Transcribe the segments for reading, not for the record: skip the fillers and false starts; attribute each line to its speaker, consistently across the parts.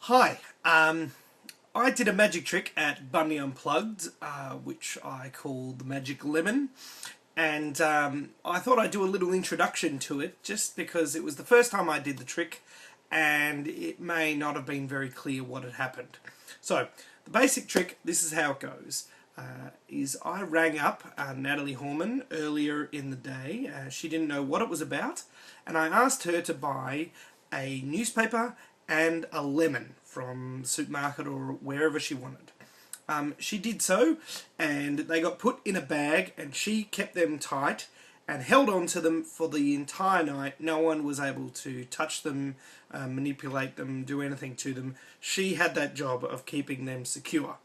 Speaker 1: Hi, I did a magic trick at Bundy Unplugged, which I called the Magic Lemon, and I thought I'd do a little introduction to it just because it was the first time I did the trick and it may not have been very clear what had happened. So, the basic trick, this is how it goes, is I rang up Natalie Horman earlier in the day. She didn't know what it was about, and I asked her to buy a newspaper and a lemon from the supermarket or wherever she wanted. She did so, and they got put in a bag, and she kept them tight and held on to them for the entire night. No one was able to touch them, manipulate them, do anything to them. She had that job of keeping them secure.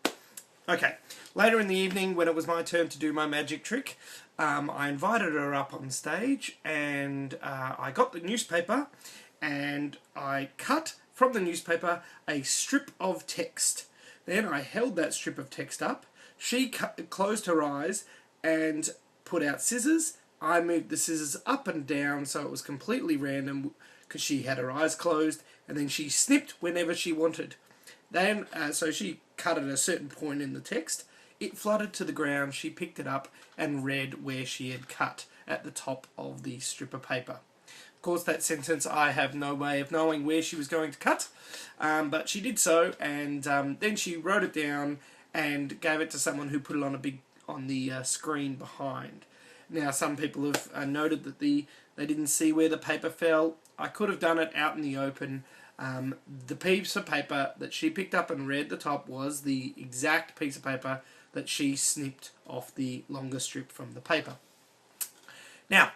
Speaker 1: Okay, later in the evening, when it was my turn to do my magic trick, I invited her up on stage, and I got the newspaper and I cut from the newspaper a strip of text. Then I held that strip of text up. She closed her eyes and put out scissors. I moved the scissors up and down so it was completely random because she had her eyes closed, and then she snipped whenever she wanted. Then, so she cut at a certain point in the text. It fluttered to the ground. She picked it up and read where she had cut at the top of the strip of paper. Of course, that sentence I have no way of knowing where she was going to cut, but she did so, and then she wrote it down and gave it to someone who put it on the screen behind. Now, some people have noted that they didn't see where the paper fell. I could have done it out in the open. The piece of paper that she picked up and read the top was the exact piece of paper that she snipped off the longer strip from the paper. Now,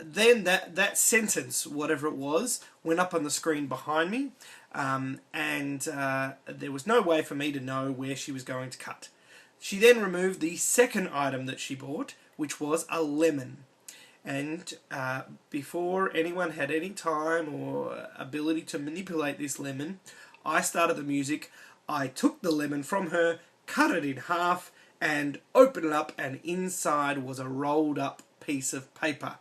Speaker 1: then that sentence, whatever it was, went up on the screen behind me, and there was no way for me to know where she was going to cut. She then removed the second item that she bought, which was a lemon. And before anyone had any time or ability to manipulate this lemon, I started the music. I took the lemon from her, cut it in half, and opened it up, and inside was a rolled up piece of paper.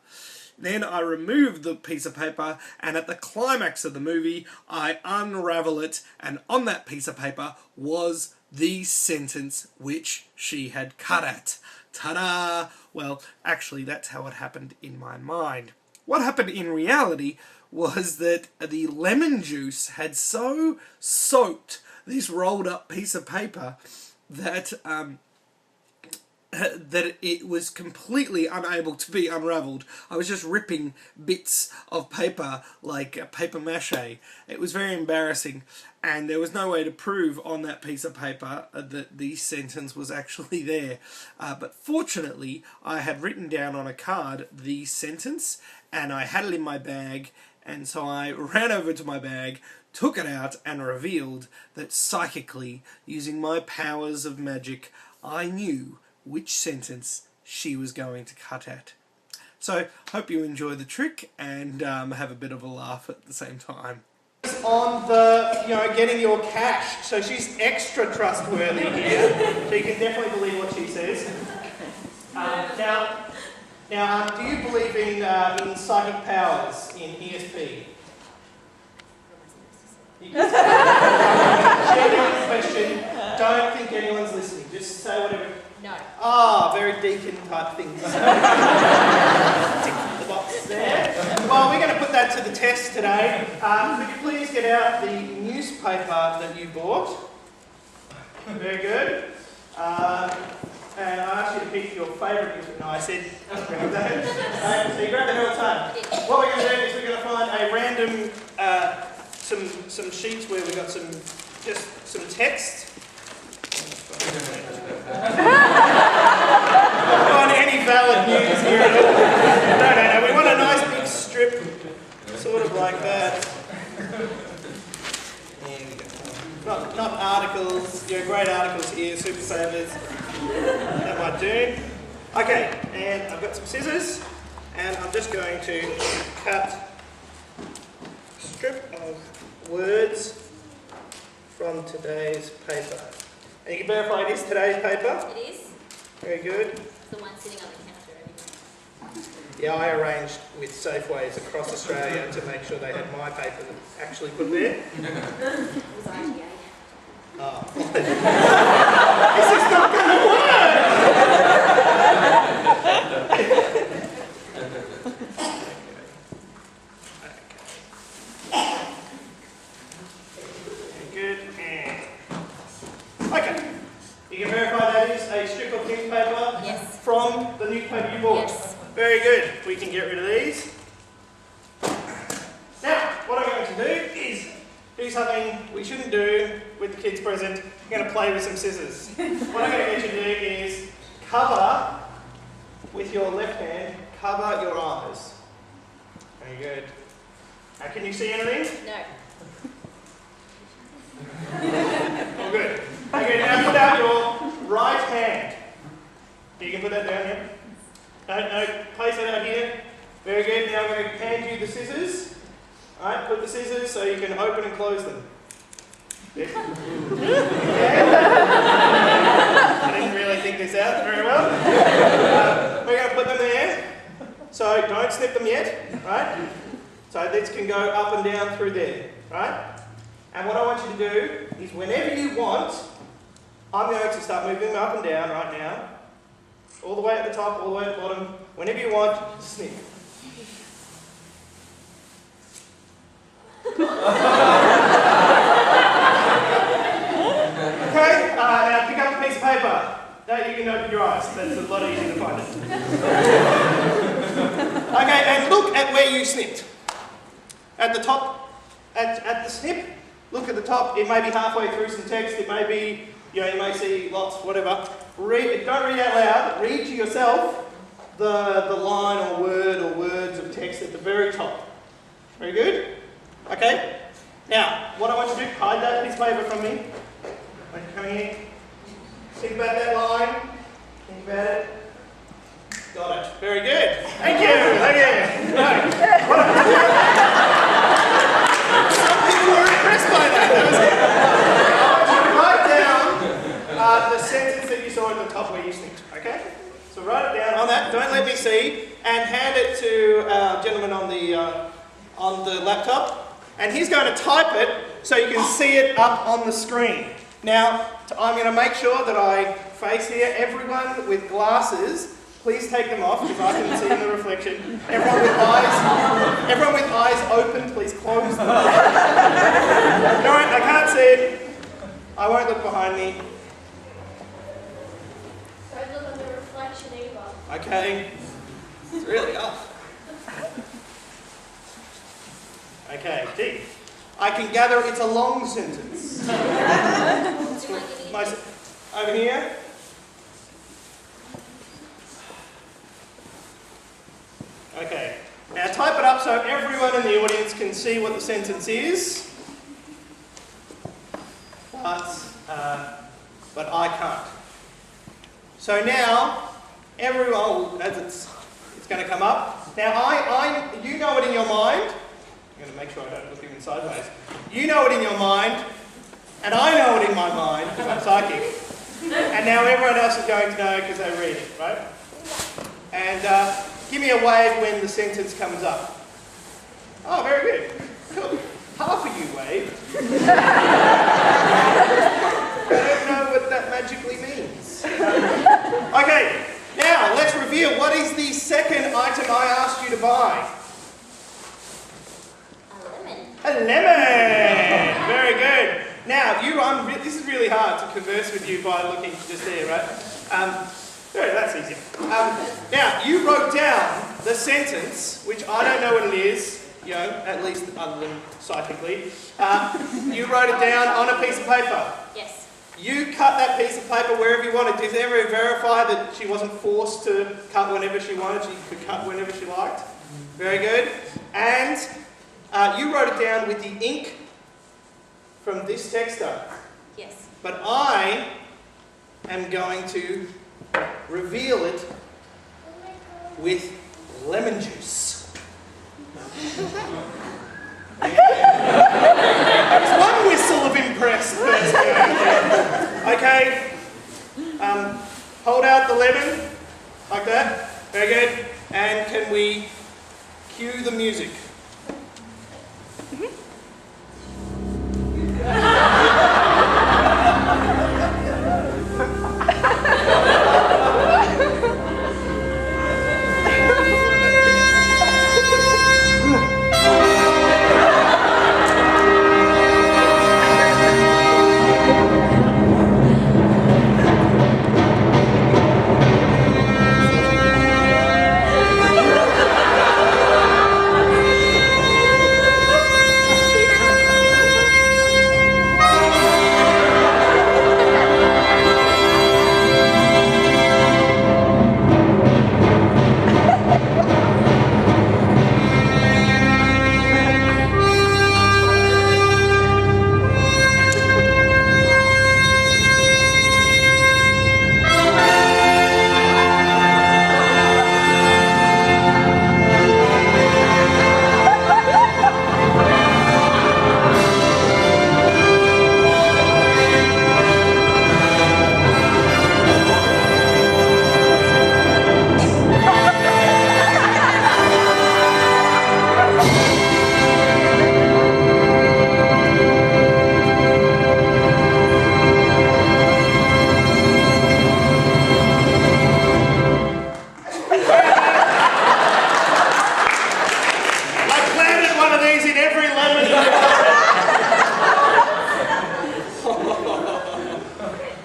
Speaker 1: Then I removed the piece of paper, and at the climax of the movie I unravel it, and on that piece of paper was the sentence which she had cut at. Ta-da! Well, actually that's how it happened in my mind. What happened in reality was that the lemon juice had so soaked this rolled up piece of paper that that it was completely unable to be unravelled. I was just ripping bits of paper like paper mache. It was very embarrassing, and there was no way to prove on that piece of paper that the sentence was actually there. But fortunately, I had written down on a card the sentence, and I had it in my bag, and so I ran over to my bag, took it out, and revealed that psychically, using my powers of magic, I knew which sentence she was going to cut at. So, hope you enjoy the trick and have a bit of a laugh at the same time. On the, getting your cash, so she's extra trustworthy here, so you can definitely believe what she says. Now, do you believe in psychic powers in ESP? Sharing question, don't think anyone's listening, just say whatever.
Speaker 2: No.
Speaker 1: Ah, very deacon type things. Tick the box there. Well, we're going to put that to the test today. Could you please get out the newspaper that you bought? Very good. And I asked you to pick your favourite newspaper. No, I said grab that. So you grab that all the time. What we're going to do is we're going to find a random, some sheets where we've got some text. On any valid news here at all. No. We want a nice big strip, sort of like that. There we go. Not articles, great articles here, super savers. That might do. Okay, and I've got some scissors, and I'm just going to cut a strip of words from today's paper. And you can verify it is today's paper?
Speaker 2: It is.
Speaker 1: Very good.
Speaker 2: The one sitting on the counter.
Speaker 1: Yeah, I arranged with Safeways across Australia to make sure they had my paper actually put there.
Speaker 2: It was IGA.
Speaker 1: Oh. This is not going to work! Good. Okay. You can verify that is a strip of newspaper
Speaker 2: Yes.
Speaker 1: from the newspaper you bought.
Speaker 2: Yes.
Speaker 1: Very good. We can get rid of these. Now, what I'm going to do is do something we shouldn't do with the kids present. I'm going to play with some scissors. What I'm going to get you to do is cover, with your left hand, cover your eyes. Very good. Now, can you see anything?
Speaker 2: No.
Speaker 1: Oh, good. Okay, now put out your right hand. You can put that down here. No, place it out here. Very good. Now I'm going to hand you the scissors. Alright, put the scissors so you can open and close them. Yeah. I didn't really think this out very well. We're going to put them there. So don't snip them yet. Right? So this can go up and down through there. Right? And what I want you to do is whenever you want, I'm going to start moving them up and down right now. All the way at the top, all the way at the bottom. Whenever you want, snip. Okay, now pick up a piece of paper. Now you can open your eyes. That's a lot easier to find it. Okay, and look at where you snipped. At the top, at the snip, look at the top. It may be halfway through some text. It may be, you may see lots, whatever. Don't read out loud. Read to yourself the line or word or words of text at the very top. Very good? Okay? Now, what I want you to do, hide that piece of paper from me. When you come in, think about that line. Think about it. Got it. Very good. Thank you. Thank you. Right. What I want you to do, some people were impressed by that. That was it. I want you to write down the sentence that you saw at the top where you snipped. Okay? So write it down on that. Don't let me see. And hand it to our gentleman on the laptop. And he's going to type it so you can see it up on the screen. Now, I'm going to make sure that I face here. Everyone with glasses, please take them off because I can see in the reflection. Everyone with eyes open, please close them. Alright, I can't see it. I won't look behind me.
Speaker 2: Don't look at the reflection either.
Speaker 1: Okay. It's really off. Okay, D. I can gather it's a long sentence. Over here. Okay. Now type it up so everyone in the audience can see what the sentence is. But I can't. So now, everyone, as it's going to come up. Now, you know it in your mind. I'm going to make sure I don't look even sideways. You know it in your mind, and I know it in my mind, because I'm psychic. And now everyone else is going to know because they read it, right? And give me a wave when the sentence comes up. Oh, very good. Cool. Half of you wave. I don't know what that magically means. Okay, now let's reveal what is the second item I asked you to buy. A lemon! Very good. Now, this is really hard to converse with you by looking just there, right? That's easy. Now, you wrote down the sentence, which I don't know what it is, at least other than psychically. You wrote it down on a piece of paper.
Speaker 2: Yes.
Speaker 1: You cut that piece of paper wherever you wanted. Did you ever verify that she wasn't forced to cut whenever she wanted? She could cut whenever she liked. Very good. And you wrote it down with the ink from this texter.
Speaker 2: Yes.
Speaker 1: But I am going to reveal it with lemon juice. There's one whistle of impressed person. Okay. Hold out the lemon like that. Very good. And can we cue the music?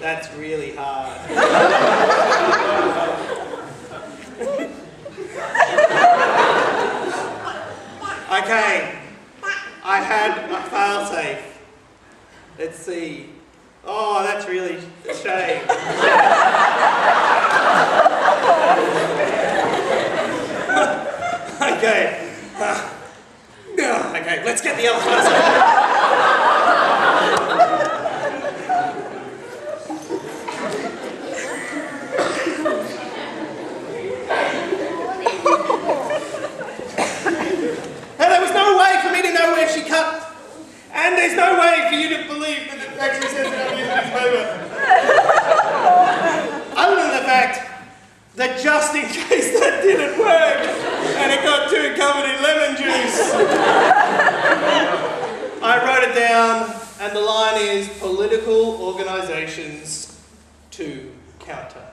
Speaker 1: That's really hard. Okay, I had a failsafe. Let's see. Oh, that's really a shame. Okay. Okay, let's get the other failsafe. And there's no way for you to believe that it actually says that I'm using this paper. Other than the fact that just in case that didn't work and it got too covered in lemon juice, I wrote it down and the line is political organisations to counter.